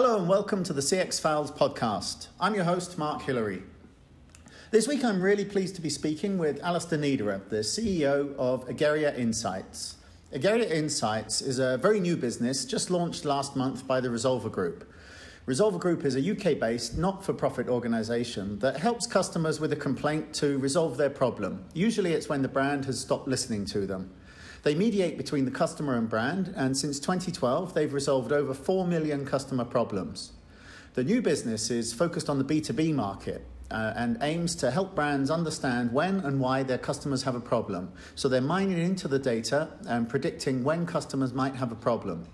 Hello and welcome to the CX Files podcast. I'm your host, Mark Hillary. This week I'm really pleased to be speaking with Alistair Niederer, the CEO of Egeria Insights. Egeria Insights is a very new business just launched last month by the Resolver Group. Resolver Group is a UK-based not-for-profit organisation that helps customers with a complaint to resolve their problem. Usually it's when the brand has stopped listening to them. They mediate between the customer and brand, and since 2012, they've resolved over 4 million customer problems. The new business is focused on the B2B market and aims to help brands understand when and why their customers have a problem. So they're mining into the data and predicting when customers might have a problem.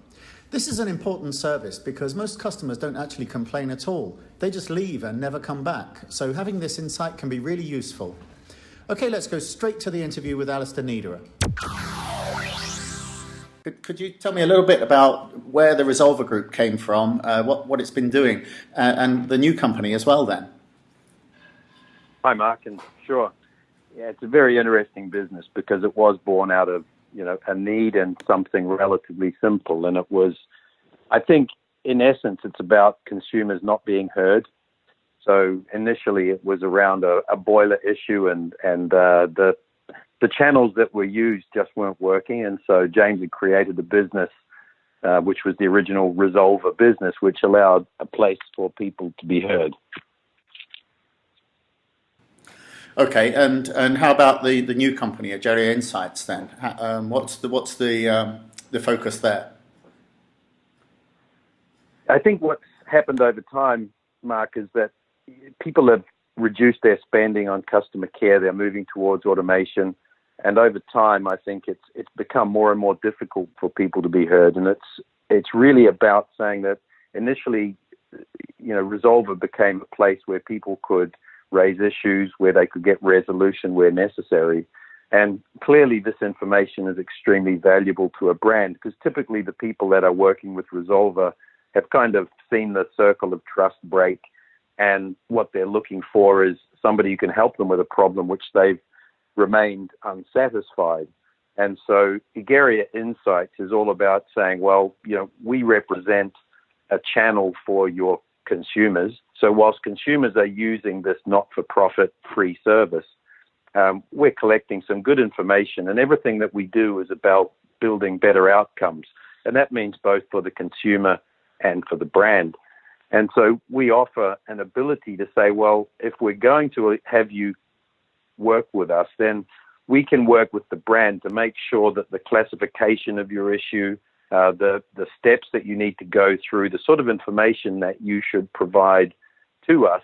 This is an important service because most customers don't actually complain at all. They just leave and never come back. So having this insight can be really useful. Okay, let's go straight to the interview with Alistair Niederer. Could you tell me a little bit about where the Resolver Group came from, what it's been doing, and the new company as well then? Hi, Mark, and sure. Yeah, it's a very interesting business because it was born out of, a need and something relatively simple. And it was, I think, in essence, it's about consumers not being heard. So initially it was around a boiler issue and the channels that were used just weren't working, and so James had created a business, which was the original Resolver business, which allowed a place for people to be heard. Okay, and how about the new company, Egeria Insights? Then, what's the focus there? I think what's happened over time, Mark, is that people have reduced their spending on customer care. They're moving towards automation. And over time, I think it's become more and more difficult for people to be heard. And it's really about saying that initially, Resolver became a place where people could raise issues, where they could get resolution where necessary. And clearly, this information is extremely valuable to a brand because typically the people that are working with Resolver have kind of seen the circle of trust break. And what they're looking for is somebody who can help them with a problem which they've remained unsatisfied. And so Egeria Insights is all about saying, well, we represent a channel for your consumers. So whilst consumers are using this not-for-profit free service, we're collecting some good information, and everything that we do is about building better outcomes. And that means both for the consumer and for the brand. And so we offer an ability to say, well, if we're going to have you work with us, then we can work with the brand to make sure that the classification of your issue, the steps that you need to go through, the sort of information that you should provide to us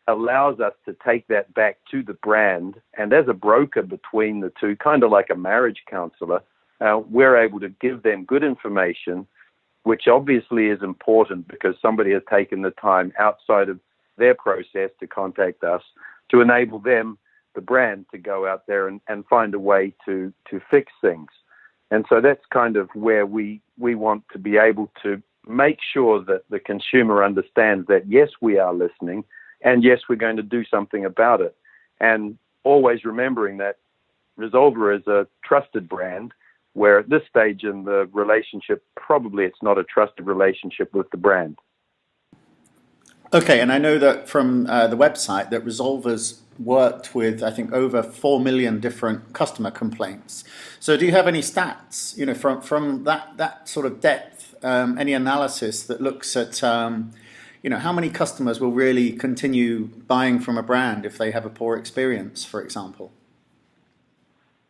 allows us to take that back to the brand. And as a broker between the two, kind of like a marriage counselor, we're able to give them good information, which obviously is important because somebody has taken the time outside of their process to contact us to enable them, the brand, to go out there and find a way to fix things. And so that's kind of where we want to be able to make sure that the consumer understands that, yes, we are listening, and yes, we're going to do something about it. And always remembering that Resolver is a trusted brand, where at this stage in the relationship, probably it's not a trusted relationship with the brand. Okay, and I know that from the website that Resolver's worked with, I think, over 4 million different customer complaints. So do you have any stats, from that sort of depth, any analysis that looks at, how many customers will really continue buying from a brand if they have a poor experience, for example?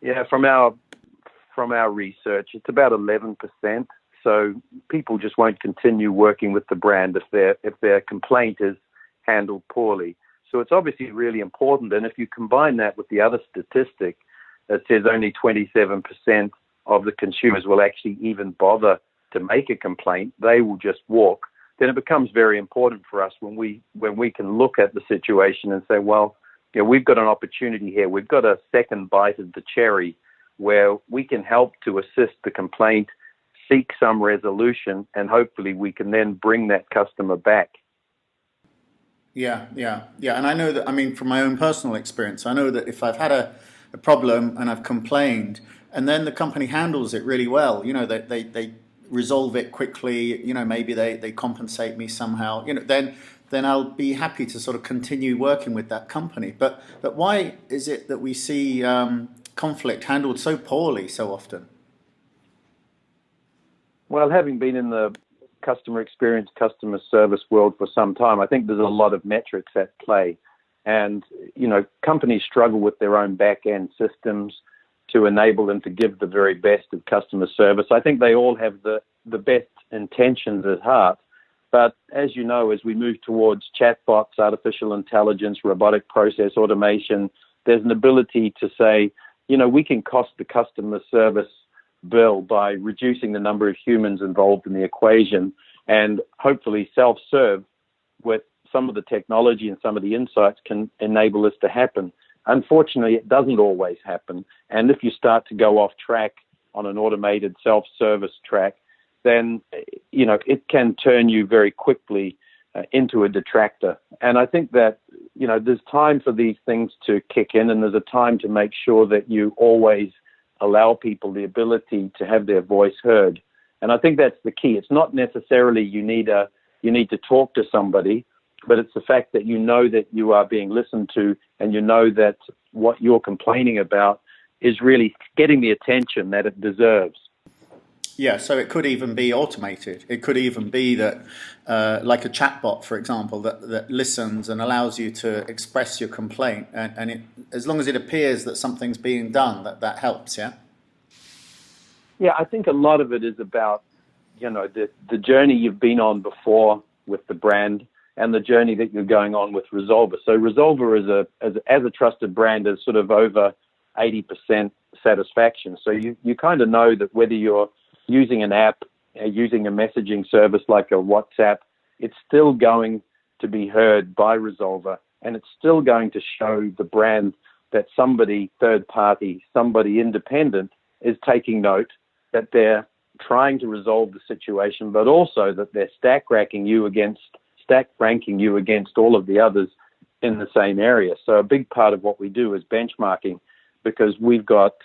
Yeah, from our research, it's about 11%. So people just won't continue working with the brand if their complaint is handled poorly. So it's obviously really important. And if you combine that with the other statistic that says only 27% of the consumers will actually even bother to make a complaint, they will just walk, then it becomes very important for us when we can look at the situation and say, well, we've got an opportunity here. We've got a second bite of the cherry where we can help to assist the complaint, seek some resolution, and hopefully we can then bring that customer back. Yeah. And I know that, from my own personal experience, I know that if I've had a problem and I've complained, and then the company handles it really well, they resolve it quickly, maybe they compensate me somehow, then I'll be happy to sort of continue working with that company. But why is it that we see conflict handled so poorly so often? Well, having been in the customer experience, customer service world for some time, I think there's a lot of metrics at play. And, companies struggle with their own back-end systems to enable them to give the very best of customer service. I think they all have the best intentions at heart. But as you know, as we move towards chatbots, artificial intelligence, robotic process automation, there's an ability to say, we can cost the customer service bill by reducing the number of humans involved in the equation and hopefully self-serve with some of the technology and some of the insights can enable this to happen. Unfortunately, it doesn't always happen. And if you start to go off track on an automated self-service track, then, it can turn you very quickly into a detractor. And I think that, there's time for these things to kick in, and there's a time to make sure that you always allow people the ability to have their voice heard. And I think that's the key. It's not necessarily you need to talk to somebody, but it's the fact that that you are being listened to, and that what you're complaining about is really getting the attention that it deserves. Yeah, so it could even be automated. It could even be that, like a chatbot, for example, that listens and allows you to express your complaint. And as long as it appears that something's being done, that helps, yeah? Yeah, I think a lot of it is about, the journey you've been on before with the brand and the journey that you're going on with Resolver. So Resolver as a trusted brand is sort of over 80% satisfaction. So you kind of know that whether you're using an app, using a messaging service like a WhatsApp, it's still going to be heard by Resolver, and it's still going to show the brand that somebody third party, somebody independent is taking note, that they're trying to resolve the situation, but also that they're stack ranking you against all of the others in the same area. So a big part of what we do is benchmarking, because we've got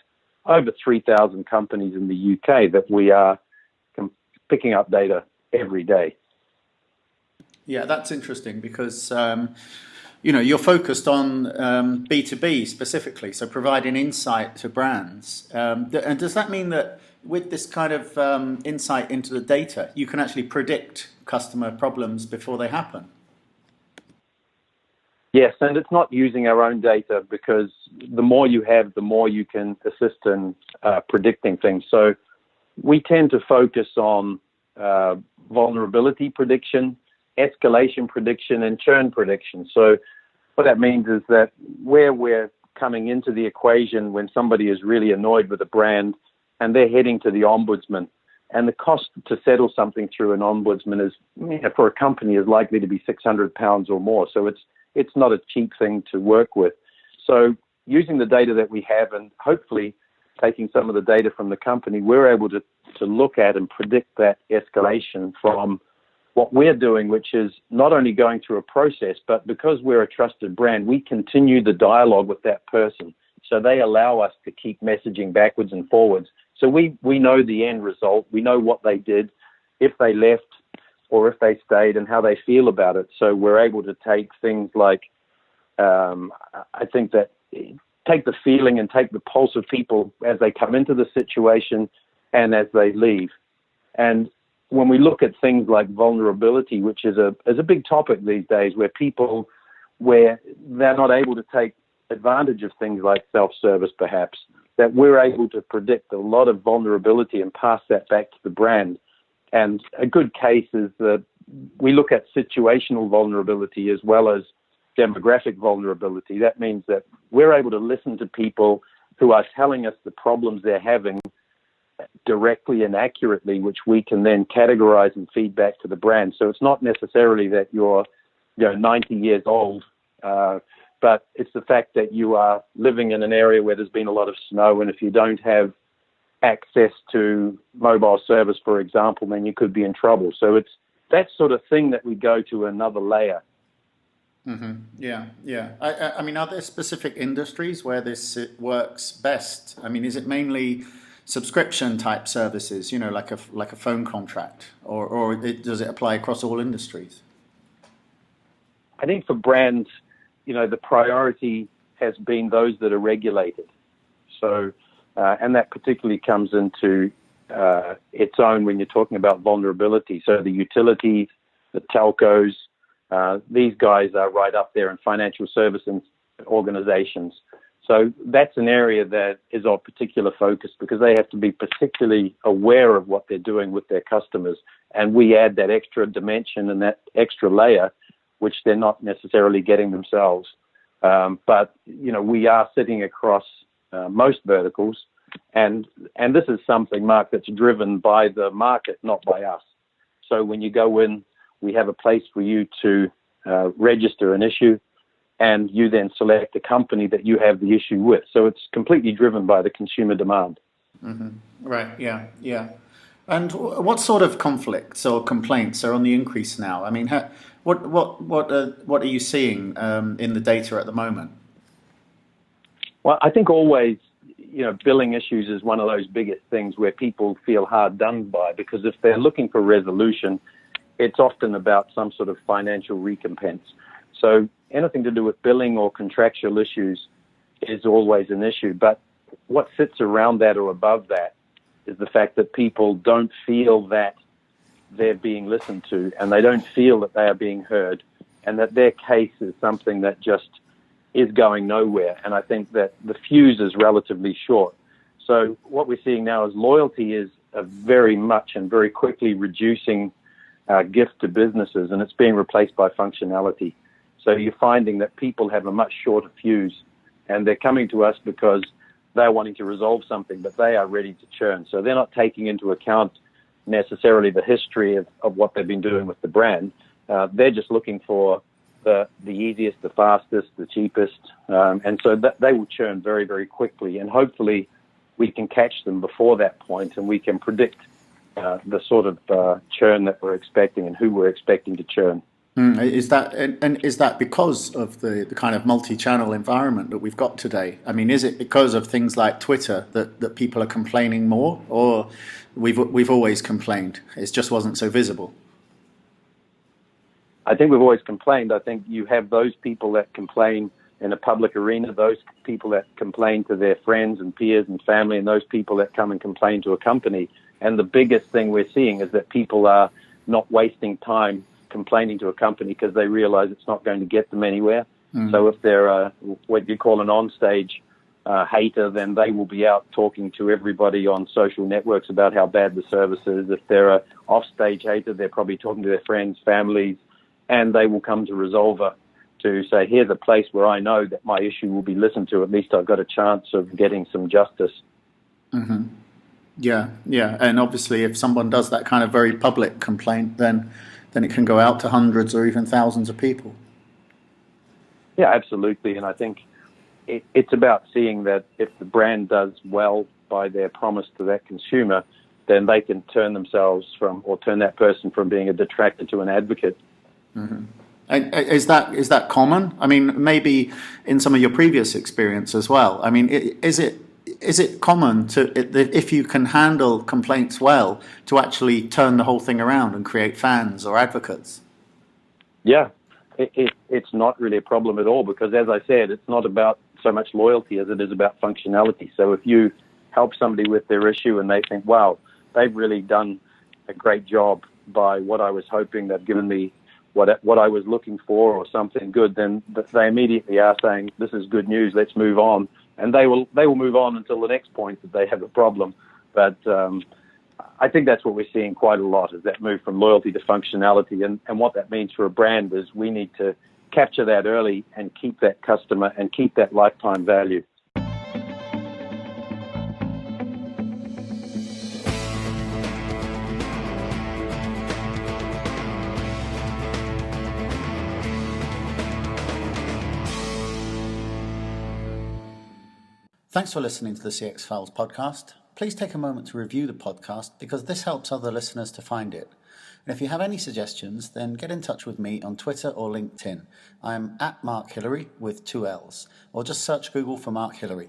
over 3,000 companies in the UK that we are picking up data every day. Yeah, that's interesting because, you're focused on B2B specifically, so providing insight to brands. And does that mean that with this kind of insight into the data, you can actually predict customer problems before they happen? Yes, and it's not using our own data, because the more you have, the more you can assist in predicting things. So we tend to focus on vulnerability prediction, escalation prediction, and churn prediction. So what that means is that where we're coming into the equation when somebody is really annoyed with a brand and they're heading to the ombudsman, and the cost to settle something through an ombudsman is, for a company, is likely to be £600 or more. So it's not a cheap thing to work with. So using the data that we have, and hopefully taking some of the data from the company, we're able to look at and predict that escalation from what we're doing, which is not only going through a process, but because we're a trusted brand, we continue the dialogue with that person. So they allow us to keep messaging backwards and forwards. So we know the end result. We know what they did, if they left, or if they stayed, and how they feel about it. So we're able to take things like, I think that take the feeling and take the pulse of people as they come into the situation and as they leave. And when we look at things like vulnerability, which is a big topic these days, where they're not able to take advantage of things like self-service, perhaps, that we're able to predict a lot of vulnerability and pass that back to the brand. And a good case is that we look at situational vulnerability as well as demographic vulnerability. That means that we're able to listen to people who are telling us the problems they're having directly and accurately, which we can then categorize and feed back to the brand. So it's not necessarily that you're 90 years old, but it's the fact that you are living in an area where there's been a lot of snow, and if you don't have access to mobile service, for example, then you could be in trouble. So it's that sort of thing that we go to another layer. Mm-hmm. Yeah. I mean, are there specific industries where this works best? I mean, is it mainly subscription type services, like a phone contract, or does it apply across all industries? I think for brands, the priority has been those that are regulated. So, and that particularly comes into its own when you're talking about vulnerability. So the utilities, the telcos, these guys are right up there in financial services organizations. So that's an area that is of particular focus because they have to be particularly aware of what they're doing with their customers. And we add that extra dimension and that extra layer, which they're not necessarily getting themselves. But we are sitting across most verticals. And this is something, Mark, that's driven by the market, not by us. So when you go in, we have a place for you to register an issue, and you then select a company that you have the issue with. So it's completely driven by the consumer demand. Mm-hmm. Right, yeah. And what sort of conflicts or complaints are on the increase now? I mean, what are you seeing in the data at the moment? Well, I think always, billing issues is one of those biggest things where people feel hard done by, because if they're looking for resolution, it's often about some sort of financial recompense. So anything to do with billing or contractual issues is always an issue. But what sits around that or above that is the fact that people don't feel that they're being listened to, and they don't feel that they are being heard, and that their case is something that just is going nowhere. And I think that the fuse is relatively short. So what we're seeing now is loyalty is a very much and very quickly reducing gift to businesses, and it's being replaced by functionality. So you're finding that people have a much shorter fuse, and they're coming to us because they're wanting to resolve something, but they are ready to churn. So they're not taking into account necessarily the history of what they've been doing with the brand. They're just looking for the easiest, the fastest, the cheapest, and so that they will churn very, very quickly. And hopefully we can catch them before that point, and we can predict the sort of churn that we're expecting and who we're expecting to churn. Is that because of the kind of multi-channel environment that we've got today? I mean, is it because of things like Twitter that people are complaining more, or we've always complained? It just wasn't so visible. I think we've always complained. I think you have those people that complain in a public arena, those people that complain to their friends and peers and family, and those people that come and complain to a company. And the biggest thing we're seeing is that people are not wasting time complaining to a company because they realize it's not going to get them anywhere. So if they're what you call an onstage hater, then they will be out talking to everybody on social networks about how bad the service is. If they're a offstage hater, they're probably talking to their friends, families, and they will come to Resolver to say, here's a place where I know that my issue will be listened to. At least I've got a chance of getting some justice. Mm-hmm. Yeah. And obviously if someone does that kind of very public complaint, then it can go out to hundreds or even thousands of people. Yeah, absolutely. And I think it's about seeing that if the brand does well by their promise to that consumer, then they can turn that person from being a detractor to an advocate. Mm-hmm. Is that common? I mean, maybe in some of your previous experience as well. I mean, is it common if you can handle complaints well, to actually turn the whole thing around and create fans or advocates? Yeah, it's not really a problem at all, because as I said, it's not about so much loyalty as it is about functionality. So if you help somebody with their issue and they think, wow, they've really done a great job by what I was hoping, they've given me what I was looking for or something good, then they immediately are saying, this is good news, let's move on. And they will move on until the next point that they have a problem. But I think that's what we're seeing quite a lot, is that move from loyalty to functionality. And what that means for a brand is we need to capture that early and keep that customer and keep that lifetime value. Thanks for listening to the CX Files podcast. Please take a moment to review the podcast, because this helps other listeners to find it. And if you have any suggestions, then get in touch with me on Twitter or LinkedIn. I'm @Mark Hillary with 2 L's, or just search Google for Mark Hillary.